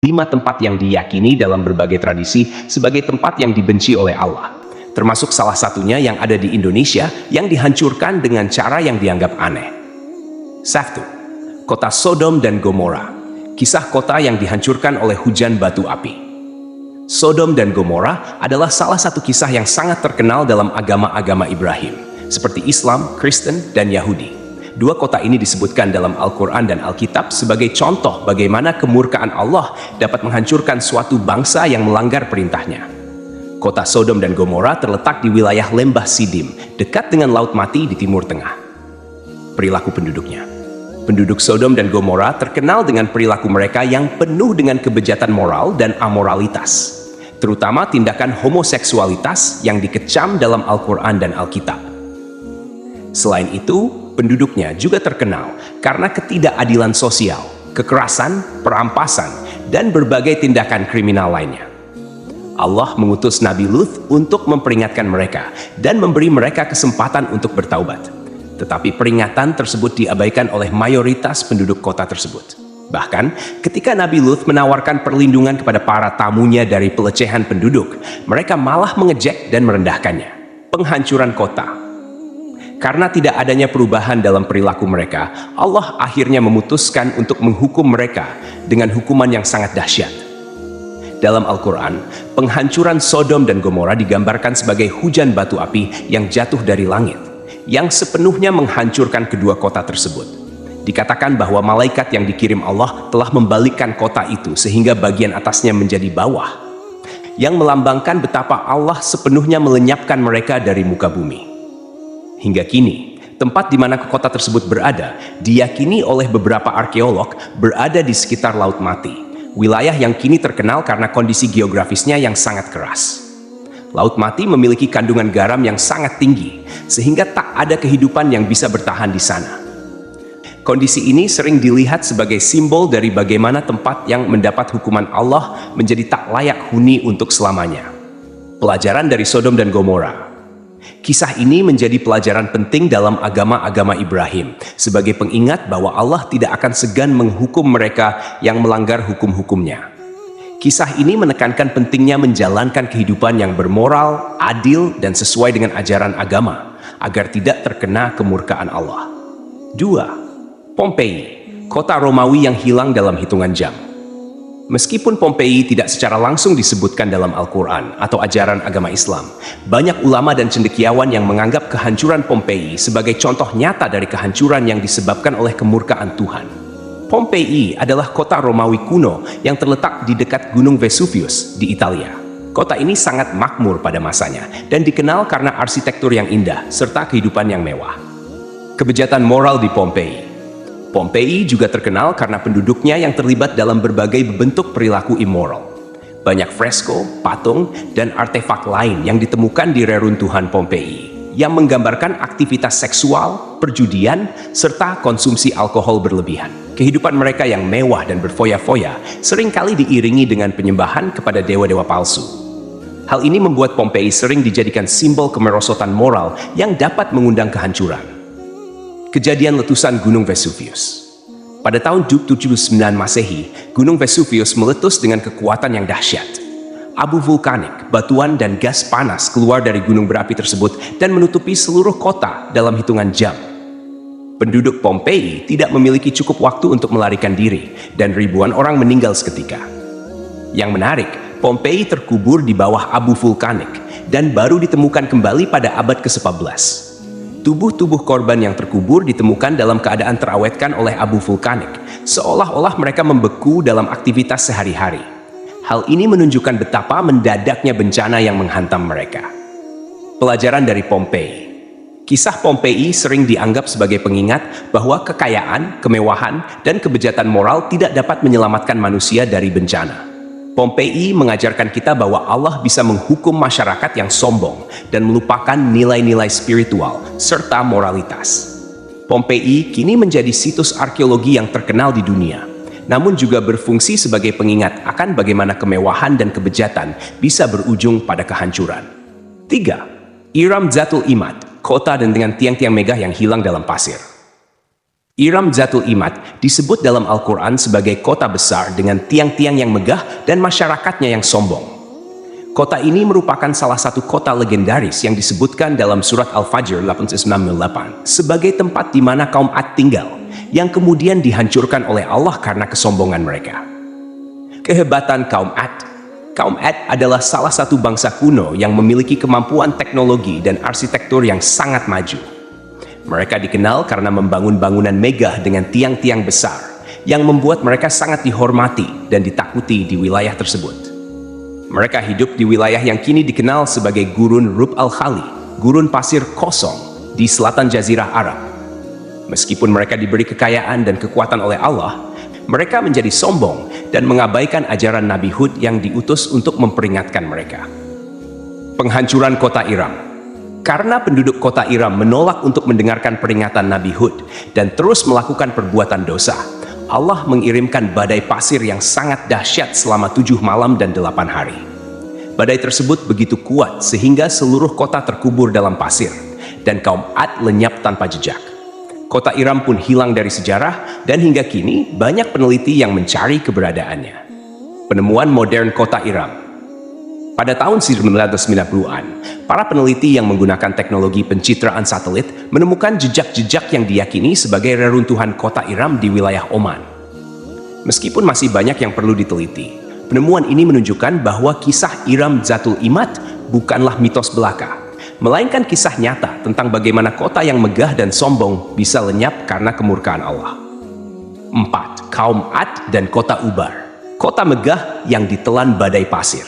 5 tempat yang diyakini dalam berbagai tradisi sebagai tempat yang dibenci oleh Allah, termasuk salah satunya yang ada di Indonesia yang dihancurkan dengan cara yang dianggap aneh. 1. Kota Sodom dan Gomora. Kisah kota yang dihancurkan oleh hujan batu api. Sodom dan Gomora adalah salah satu kisah yang sangat terkenal dalam agama-agama Ibrahim, seperti Islam, Kristen, dan Yahudi. Dua kota ini disebutkan dalam Al-Quran dan Alkitab sebagai contoh bagaimana kemurkaan Allah dapat menghancurkan suatu bangsa yang melanggar perintahnya. Kota Sodom dan Gomora terletak di wilayah Lembah Sidim, dekat dengan Laut Mati di Timur Tengah. Perilaku penduduknya. Penduduk Sodom dan Gomora terkenal dengan perilaku mereka yang penuh dengan kebejatan moral dan amoralitas, terutama tindakan homoseksualitas yang dikecam dalam Al-Quran dan Alkitab. Selain itu, penduduknya juga terkenal karena ketidakadilan sosial, kekerasan, perampasan, dan berbagai tindakan kriminal lainnya. Allah mengutus Nabi Lut untuk memperingatkan mereka dan memberi mereka kesempatan untuk bertaubat. Tetapi peringatan tersebut diabaikan oleh mayoritas penduduk kota tersebut. Bahkan, ketika Nabi Lut menawarkan perlindungan kepada para tamunya dari pelecehan penduduk, mereka malah mengejek dan merendahkannya. Penghancuran kota. Karena tidak adanya perubahan dalam perilaku mereka, Allah akhirnya memutuskan untuk menghukum mereka dengan hukuman yang sangat dahsyat. Dalam Al-Quran, penghancuran Sodom dan Gomora digambarkan sebagai hujan batu api yang jatuh dari langit, yang sepenuhnya menghancurkan kedua kota tersebut. Dikatakan bahwa malaikat yang dikirim Allah telah membalikkan kota itu sehingga bagian atasnya menjadi bawah, yang melambangkan betapa Allah sepenuhnya melenyapkan mereka dari muka bumi. Hingga kini, tempat di mana kota tersebut berada diyakini oleh beberapa arkeolog berada di sekitar Laut Mati, wilayah yang kini terkenal karena kondisi geografisnya yang sangat keras. Laut Mati memiliki kandungan garam yang sangat tinggi, sehingga tak ada kehidupan yang bisa bertahan di sana. Kondisi ini sering dilihat sebagai simbol dari bagaimana tempat yang mendapat hukuman Allah menjadi tak layak huni untuk selamanya. Pelajaran dari Sodom dan Gomora. Kisah ini menjadi pelajaran penting dalam agama-agama Ibrahim, sebagai pengingat bahwa Allah tidak akan segan menghukum mereka yang melanggar hukum-hukumnya. Kisah ini menekankan pentingnya menjalankan kehidupan yang bermoral, adil, dan sesuai dengan ajaran agama, agar tidak terkena kemurkaan Allah. 2. Pompei, kota Romawi yang hilang dalam hitungan jam. Meskipun Pompei tidak secara langsung disebutkan dalam Al-Quran atau ajaran agama Islam, banyak ulama dan cendekiawan yang menganggap kehancuran Pompei sebagai contoh nyata dari kehancuran yang disebabkan oleh kemurkaan Tuhan. Pompei adalah kota Romawi kuno yang terletak di dekat Gunung Vesuvius di Italia. Kota ini sangat makmur pada masanya dan dikenal karena arsitektur yang indah serta kehidupan yang mewah. Kebejatan moral di Pompei. Pompei juga terkenal karena penduduknya yang terlibat dalam berbagai bentuk perilaku immoral. Banyak fresko, patung, dan artefak lain yang ditemukan di reruntuhan Pompei yang menggambarkan aktivitas seksual, perjudian, serta konsumsi alkohol berlebihan. Kehidupan mereka yang mewah dan berfoya-foya seringkali diiringi dengan penyembahan kepada dewa-dewa palsu. Hal ini membuat Pompei sering dijadikan simbol kemerosotan moral yang dapat mengundang kehancuran. Kejadian letusan Gunung Vesuvius. Pada tahun 79 Masehi, Gunung Vesuvius meletus dengan kekuatan yang dahsyat. Abu vulkanik, batuan, dan gas panas keluar dari gunung berapi tersebut dan menutupi seluruh kota dalam hitungan jam. Penduduk Pompei tidak memiliki cukup waktu untuk melarikan diri, dan ribuan orang meninggal seketika. Yang menarik, Pompei terkubur di bawah abu vulkanik dan baru ditemukan kembali pada abad ke-11. Tubuh-tubuh korban yang terkubur ditemukan dalam keadaan terawetkan oleh abu vulkanik, seolah-olah mereka membeku dalam aktivitas sehari-hari. Hal ini menunjukkan betapa mendadaknya bencana yang menghantam mereka. Pelajaran dari Pompei. Kisah Pompei sering dianggap sebagai pengingat bahwa kekayaan, kemewahan, dan kebejatan moral tidak dapat menyelamatkan manusia dari bencana. Pompei mengajarkan kita bahwa Allah bisa menghukum masyarakat yang sombong dan melupakan nilai-nilai spiritual serta moralitas. Pompei kini menjadi situs arkeologi yang terkenal di dunia, namun juga berfungsi sebagai pengingat akan bagaimana kemewahan dan kebejatan bisa berujung pada kehancuran. 3. Iram Zatul Imad, kota dan dengan tiang-tiang megah yang hilang dalam pasir. Iram Zatul Imad disebut dalam Al-Quran sebagai kota besar dengan tiang-tiang yang megah dan masyarakatnya yang sombong. Kota ini merupakan salah satu kota legendaris yang disebutkan dalam surat Al-Fajr 898 sebagai tempat di mana kaum Ad tinggal, yang kemudian dihancurkan oleh Allah karena kesombongan mereka. Kehebatan kaum Ad. Kaum Ad adalah salah satu bangsa kuno yang memiliki kemampuan teknologi dan arsitektur yang sangat maju. Mereka dikenal karena membangun bangunan megah dengan tiang-tiang besar, yang membuat mereka sangat dihormati dan ditakuti di wilayah tersebut. Mereka hidup di wilayah yang kini dikenal sebagai Gurun Rub al-Khali, gurun pasir kosong di selatan Jazirah Arab. Meskipun mereka diberi kekayaan dan kekuatan oleh Allah, mereka menjadi sombong dan mengabaikan ajaran Nabi Hud yang diutus untuk memperingatkan mereka. Penghancuran kota Iram. Karena penduduk kota Iram menolak untuk mendengarkan peringatan Nabi Hud dan terus melakukan perbuatan dosa, Allah mengirimkan badai pasir yang sangat dahsyat selama 7 malam dan 8 hari. Badai tersebut begitu kuat sehingga seluruh kota terkubur dalam pasir, dan kaum Ad lenyap tanpa jejak. Kota Iram pun hilang dari sejarah, dan hingga kini banyak peneliti yang mencari keberadaannya. Penemuan modern kota Iram. Pada tahun 1990-an, para peneliti yang menggunakan teknologi pencitraan satelit menemukan jejak-jejak yang diyakini sebagai reruntuhan kota Iram di wilayah Oman. Meskipun masih banyak yang perlu diteliti, penemuan ini menunjukkan bahwa kisah Iram Zatul Imad bukanlah mitos belaka, melainkan kisah nyata tentang bagaimana kota yang megah dan sombong bisa lenyap karena kemurkaan Allah. 4. Kaum Ad dan kota Ubar. Kota megah yang ditelan badai pasir.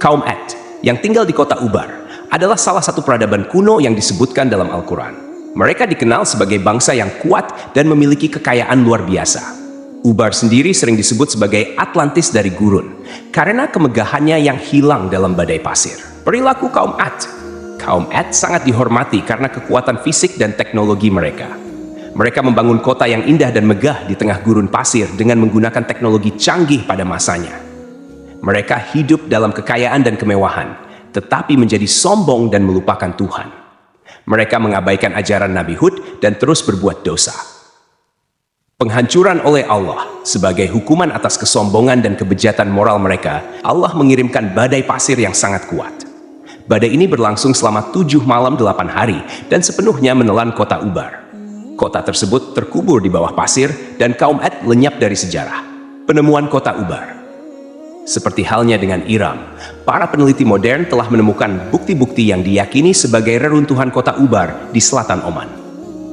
Kaum Ad yang tinggal di kota Ubar adalah salah satu peradaban kuno yang disebutkan dalam Al-Quran. Mereka dikenal sebagai bangsa yang kuat dan memiliki kekayaan luar biasa. Ubar sendiri sering disebut sebagai Atlantis dari gurun, karena kemegahannya yang hilang dalam badai pasir. Perilaku kaum Ad. Kaum Ad sangat dihormati karena kekuatan fisik dan teknologi mereka. Mereka membangun kota yang indah dan megah di tengah gurun pasir dengan menggunakan teknologi canggih pada masanya. Mereka hidup dalam kekayaan dan kemewahan, tetapi menjadi sombong dan melupakan Tuhan. Mereka mengabaikan ajaran Nabi Hud dan terus berbuat dosa. Penghancuran oleh Allah. Sebagai hukuman atas kesombongan dan kebejatan moral mereka, Allah mengirimkan badai pasir yang sangat kuat. Badai ini berlangsung selama 7 malam 8 hari dan sepenuhnya menelan kota Ubar. Kota tersebut terkubur di bawah pasir dan kaum Ad lenyap dari sejarah. Penemuan kota Ubar. Seperti halnya dengan Iram, para peneliti modern telah menemukan bukti-bukti yang diyakini sebagai reruntuhan kota Ubar di selatan Oman.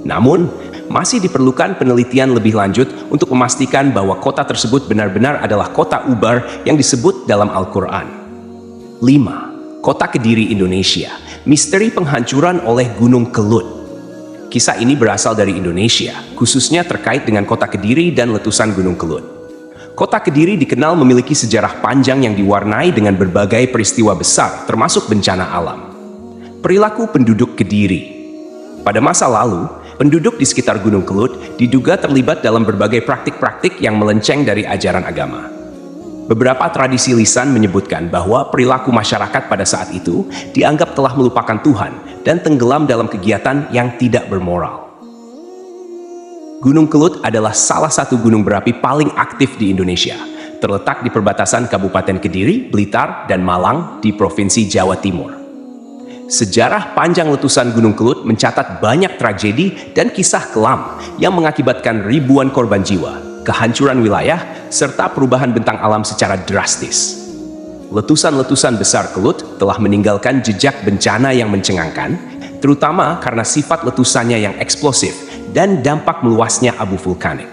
Namun, masih diperlukan penelitian lebih lanjut untuk memastikan bahwa kota tersebut benar-benar adalah kota Ubar yang disebut dalam Al-Quran. 5. Kota Kediri Indonesia. Misteri penghancuran oleh Gunung Kelut. Kisah ini berasal dari Indonesia, khususnya terkait dengan kota Kediri dan letusan Gunung Kelut. Kota Kediri dikenal memiliki sejarah panjang yang diwarnai dengan berbagai peristiwa besar, termasuk bencana alam. Perilaku penduduk Kediri. Pada masa lalu, penduduk di sekitar Gunung Kelut diduga terlibat dalam berbagai praktik-praktik yang melenceng dari ajaran agama. Beberapa tradisi lisan menyebutkan bahwa perilaku masyarakat pada saat itu dianggap telah melupakan Tuhan dan tenggelam dalam kegiatan yang tidak bermoral. Gunung Kelut adalah salah satu gunung berapi paling aktif di Indonesia, terletak di perbatasan Kabupaten Kediri, Blitar, dan Malang di Provinsi Jawa Timur. Sejarah panjang letusan Gunung Kelut mencatat banyak tragedi dan kisah kelam yang mengakibatkan ribuan korban jiwa, kehancuran wilayah, serta perubahan bentang alam secara drastis. Letusan-letusan besar Kelut telah meninggalkan jejak bencana yang mencengangkan, terutama karena sifat letusannya yang eksplosif dan dampak meluasnya abu vulkanik.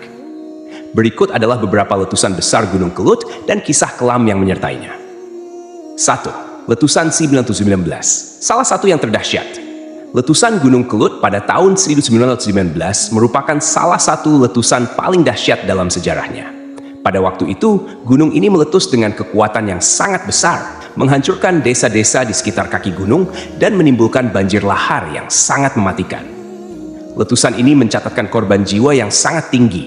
Berikut adalah beberapa letusan besar Gunung Kelut dan kisah kelam yang menyertainya. 1. Letusan 1919. Salah satu yang terdahsyat. Letusan Gunung Kelut pada tahun 1919 merupakan salah satu letusan paling dahsyat dalam sejarahnya. Pada waktu itu, gunung ini meletus dengan kekuatan yang sangat besar, menghancurkan desa-desa di sekitar kaki gunung dan menimbulkan banjir lahar yang sangat mematikan. Letusan ini mencatatkan korban jiwa yang sangat tinggi,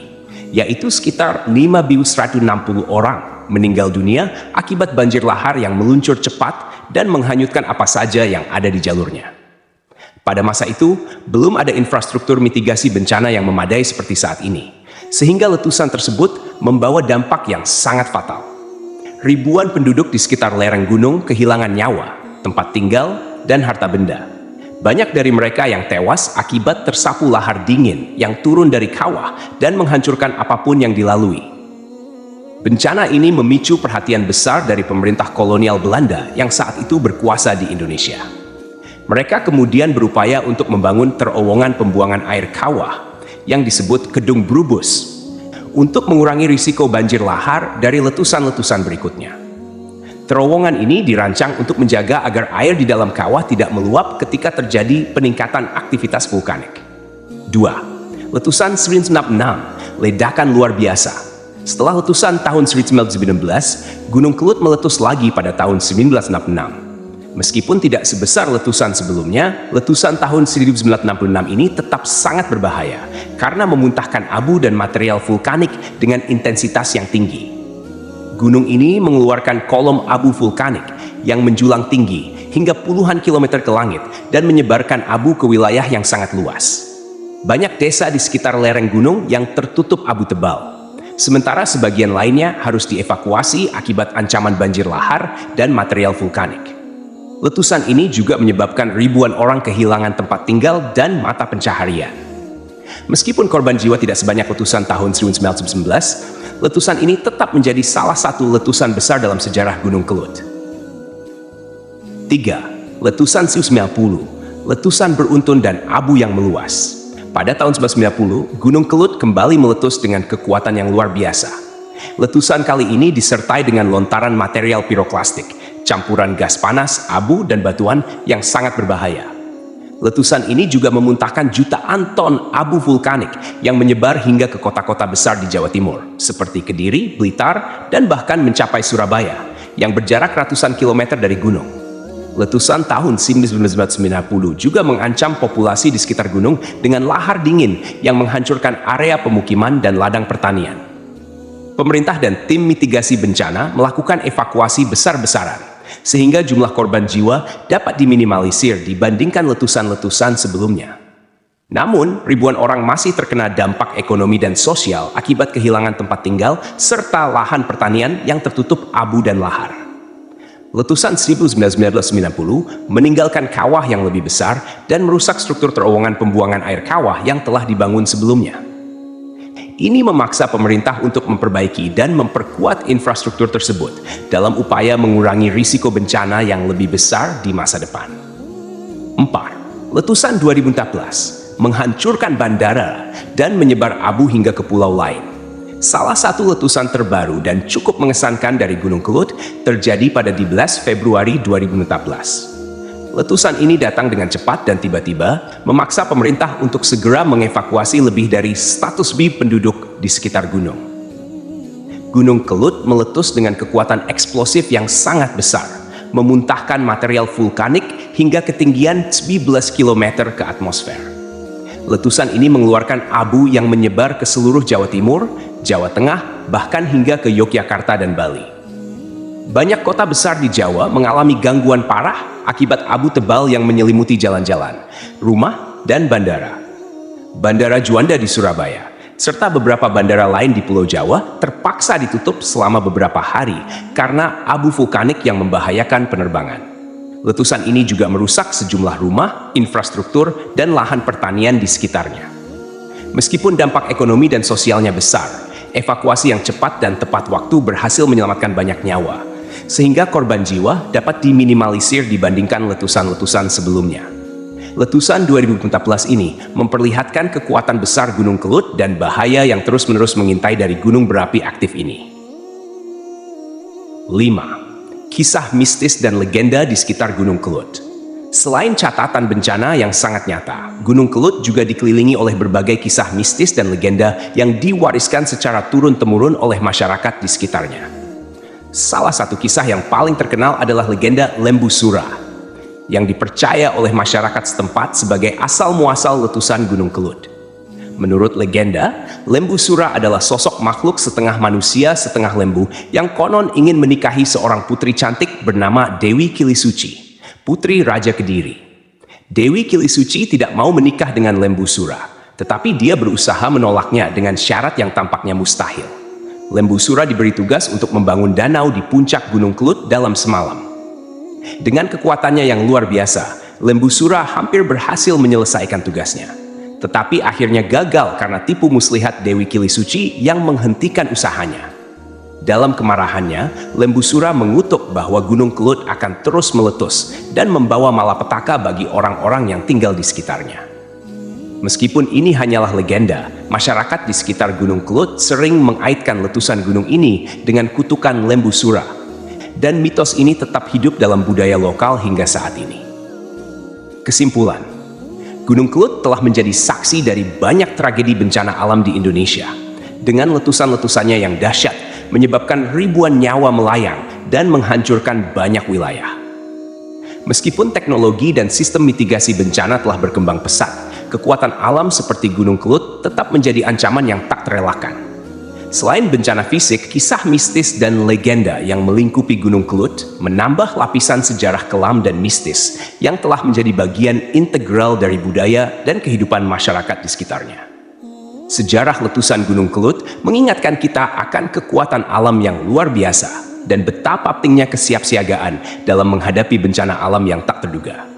yaitu sekitar 5.160 orang meninggal dunia akibat banjir lahar yang meluncur cepat dan menghanyutkan apa saja yang ada di jalurnya. Pada masa itu, belum ada infrastruktur mitigasi bencana yang memadai seperti saat ini, sehingga letusan tersebut membawa dampak yang sangat fatal. Ribuan penduduk di sekitar lereng gunung kehilangan nyawa, tempat tinggal, dan harta benda. Banyak dari mereka yang tewas akibat tersapu lahar dingin yang turun dari kawah dan menghancurkan apapun yang dilalui. Bencana ini memicu perhatian besar dari pemerintah kolonial Belanda yang saat itu berkuasa di Indonesia. Mereka kemudian berupaya untuk membangun terowongan pembuangan air kawah yang disebut Kedung Brubus untuk mengurangi risiko banjir lahar dari letusan-letusan berikutnya. Terowongan ini dirancang untuk menjaga agar air di dalam kawah tidak meluap ketika terjadi peningkatan aktivitas vulkanik. 2. Letusan 1996, ledakan luar biasa. Setelah letusan tahun 1919, Gunung Kelut meletus lagi pada tahun 1966. Meskipun tidak sebesar letusan sebelumnya, letusan tahun 1966 ini tetap sangat berbahaya karena memuntahkan abu dan material vulkanik dengan intensitas yang tinggi. Gunung ini mengeluarkan kolom abu vulkanik yang menjulang tinggi hingga puluhan kilometer ke langit dan menyebarkan abu ke wilayah yang sangat luas. Banyak desa di sekitar lereng gunung yang tertutup abu tebal, sementara sebagian lainnya harus dievakuasi akibat ancaman banjir lahar dan material vulkanik. Letusan ini juga menyebabkan ribuan orang kehilangan tempat tinggal dan mata pencaharian. Meskipun korban jiwa tidak sebanyak letusan tahun 1919, letusan ini tetap menjadi salah satu letusan besar dalam sejarah Gunung Kelut. 3. Letusan Siu 90, letusan beruntun dan abu yang meluas. Pada tahun 1990, Gunung Kelut kembali meletus dengan kekuatan yang luar biasa. Letusan kali ini disertai dengan lontaran material piroklastik, campuran gas panas, abu, dan batuan yang sangat berbahaya. Letusan ini juga memuntahkan jutaan ton abu vulkanik yang menyebar hingga ke kota-kota besar di Jawa Timur, seperti Kediri, Blitar, dan bahkan mencapai Surabaya, yang berjarak ratusan kilometer dari gunung. Letusan tahun 1990 juga mengancam populasi di sekitar gunung dengan lahar dingin yang menghancurkan area pemukiman dan ladang pertanian. Pemerintah dan tim mitigasi bencana melakukan evakuasi besar-besaran, sehingga jumlah korban jiwa dapat diminimalisir dibandingkan letusan-letusan sebelumnya. Namun, ribuan orang masih terkena dampak ekonomi dan sosial akibat kehilangan tempat tinggal serta lahan pertanian yang tertutup abu dan lahar. Letusan 1990 meninggalkan kawah yang lebih besar dan merusak struktur terowongan pembuangan air kawah yang telah dibangun sebelumnya. Ini memaksa pemerintah untuk memperbaiki dan memperkuat infrastruktur tersebut dalam upaya mengurangi risiko bencana yang lebih besar di masa depan. 4. Letusan 2014 menghancurkan bandara dan menyebar abu hingga ke pulau lain. Salah satu letusan terbaru dan cukup mengesankan dari Gunung Kelut terjadi pada 12 Februari 2014. Letusan ini datang dengan cepat dan tiba-tiba memaksa pemerintah untuk segera mengevakuasi lebih dari 100.000 penduduk di sekitar gunung. Gunung Kelut meletus dengan kekuatan eksplosif yang sangat besar, memuntahkan material vulkanik hingga ketinggian 11 km ke atmosfer. Letusan ini mengeluarkan abu yang menyebar ke seluruh Jawa Timur, Jawa Tengah, bahkan hingga ke Yogyakarta dan Bali. Banyak kota besar di Jawa mengalami gangguan parah akibat abu tebal yang menyelimuti jalan-jalan, rumah, dan bandara. Bandara Juanda di Surabaya, serta beberapa bandara lain di Pulau Jawa terpaksa ditutup selama beberapa hari karena abu vulkanik yang membahayakan penerbangan. Letusan ini juga merusak sejumlah rumah, infrastruktur, dan lahan pertanian di sekitarnya. Meskipun dampak ekonomi dan sosialnya besar, evakuasi yang cepat dan tepat waktu berhasil menyelamatkan banyak nyawa, sehingga korban jiwa dapat diminimalisir dibandingkan letusan-letusan sebelumnya. Letusan 2014 ini memperlihatkan kekuatan besar Gunung Kelut dan bahaya yang terus-menerus mengintai dari gunung berapi aktif ini. 5. Kisah mistis dan legenda di sekitar Gunung Kelut. Selain catatan bencana yang sangat nyata, Gunung Kelut juga dikelilingi oleh berbagai kisah mistis dan legenda yang diwariskan secara turun-temurun oleh masyarakat di sekitarnya. Salah satu kisah yang paling terkenal adalah legenda Lembu Sura, yang dipercaya oleh masyarakat setempat sebagai asal-muasal letusan Gunung Kelut. Menurut legenda, Lembu Sura adalah sosok makhluk setengah manusia setengah lembu yang konon ingin menikahi seorang putri cantik bernama Dewi Kilisuci, putri Raja Kediri. Dewi Kilisuci tidak mau menikah dengan Lembu Sura, tetapi dia berusaha menolaknya dengan syarat yang tampaknya mustahil. Lembu Sura diberi tugas untuk membangun danau di puncak Gunung Kelut dalam semalam. Dengan kekuatannya yang luar biasa, Lembu Sura hampir berhasil menyelesaikan tugasnya. Tetapi akhirnya gagal karena tipu muslihat Dewi Kilisuci yang menghentikan usahanya. Dalam kemarahannya, Lembu Sura mengutuk bahwa Gunung Kelut akan terus meletus dan membawa malapetaka bagi orang-orang yang tinggal di sekitarnya. Meskipun ini hanyalah legenda, masyarakat di sekitar Gunung Kelut sering mengaitkan letusan gunung ini dengan kutukan Lembu Sura. Dan mitos ini tetap hidup dalam budaya lokal hingga saat ini. Kesimpulan, Gunung Kelut telah menjadi saksi dari banyak tragedi bencana alam di Indonesia. Dengan letusan-letusannya yang dahsyat, menyebabkan ribuan nyawa melayang dan menghancurkan banyak wilayah. Meskipun teknologi dan sistem mitigasi bencana telah berkembang pesat, kekuatan alam seperti Gunung Kelut tetap menjadi ancaman yang tak terelakkan. Selain bencana fisik, kisah mistis dan legenda yang melingkupi Gunung Kelut menambah lapisan sejarah kelam dan mistis yang telah menjadi bagian integral dari budaya dan kehidupan masyarakat di sekitarnya. Sejarah letusan Gunung Kelut mengingatkan kita akan kekuatan alam yang luar biasa dan betapa pentingnya kesiapsiagaan dalam menghadapi bencana alam yang tak terduga.